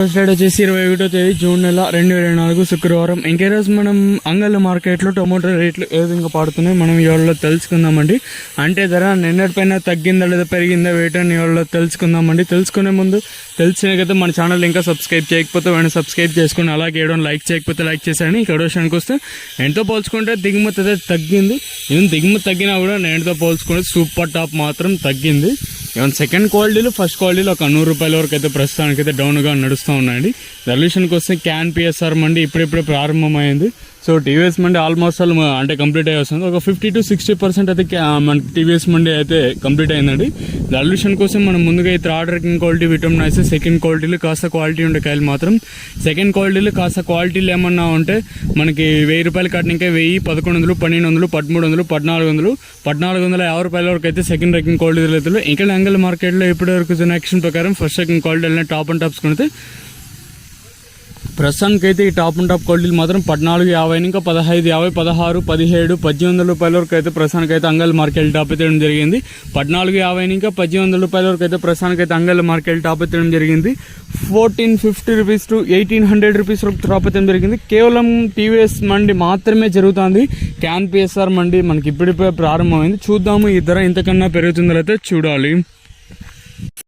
First వచ్చేసి 21వ తేదీ జూన్ నెల 2024 శుక్రవారం. ఇంకే రోజు మనం అంగళ్ళ మార్కెట్లో టొమాటో రేట్లు ఏ విధంగా పడుతున్నాయి మనం ఇవాళ తెలుసుకుందామండి. అంటే ధర నిన్నటిపైన తగ్గిందా లేదా పెరిగిందా వేటని ఇవాళ తెలుసుకుందామండి. తెలుసుకునే ముందు తెలిసిన కదా మన ఛానల్ ఇంకా సబ్స్క్రైబ్ చేయకపోతే వెంటనే సబ్స్క్రైబ్ చేసుకుని అలాగే వేయడం లైక్ చేయకపోతే లైక్ చేశాను. ఇక్కడ విషయానికి వస్తే ఎంతో పోల్చుకుంటే దిగుమతి అయితే తగ్గింది. ఈవెన్ దిగుమతి తగ్గినా కూడా నేనుతో పోల్చుకుంటే సూపర్ టాప్ మాత్రం తగ్గింది. ఈవెన్ సెకండ్ క్వాలిటీలు ఫస్ట్ క్వాలిటీలు ఒక 100 రూపాయల వరకు అయితే ప్రస్తుతానికైతే డౌన్గా నడుస్తూ ఉన్నాయండి. రెవల్యూషన్కి వస్తే క్యాన్ పిఎస్ఆర్ మండి ఇప్పుడిప్పుడే ప్రారంభమైంది. సో టీవీఎస్ మండి ఆల్మోస్ట్ ఆల్ అంటే కంప్లీట్ అయ్యి వస్తుంది. ఒక 50 to 60% అయితే మనకి టీవీఎస్ మండి అయితే కంప్లీట్ అయిందండి. రెవల్యూషన్ కోసం మనం ముందుగా అయితే థర్డ్ ర్యాంకింగ్ క్వాలిటీ విటమిన్ అయితే సెకండ్ క్వాలిటీలు కాస్త క్వాలిటీ ఉండే కాయలు మాత్రం సెకండ్ క్వాలిటీలు కాస్త క్వాలిటీలు ఏమన్నా ఉంటే మనకి 1000 రూపాయలు కట్టినాక 1000, 1100, 1200, 1300, 1400, 1450 రూపాయల వరకు అయితే సెకండ్ ర్యాంకింగ్ క్వాలిటీ రైతులు. ఇంకా అంగల్ మార్కెట్లో ఇప్పటి వరకు యాక్షన్ ప్రకారం first ranking quality top and tops కొనితే ప్రస్తుతానికి అయితే ఈ టాప్ అండ్ టాప్ క్వాలిటీలు మాత్రం 1450 ఇంకా 1550, 16, 17, 1800 రూపాయల వరకు అయితే ప్రస్తుతానికి అయితే అంగల్ మార్కెట్ టాప్ ఎత్తడం జరిగింది. 1450 ఇంకా 1800 రూపాయల వరకు అయితే ప్రస్తుతానికి అయితే అంగల్ మార్కెట్ టాప్ ఎత్తడం జరిగింది. 1450 రూపీస్ టు 1800 రూపీస్ వరకు టాప్ ఎత్తడం జరిగింది. కేవలం టీవీఎస్ మండి మాత్రమే జరుగుతుంది. క్యాన్ పిఎస్ఆర్ మండి మనకి ఇప్పుడిప్పుడే ప్రారంభమైంది. చూద్దాము ఈ ధర ఇంతకన్నా పెరుగుతుందో అయితే చూడాలి.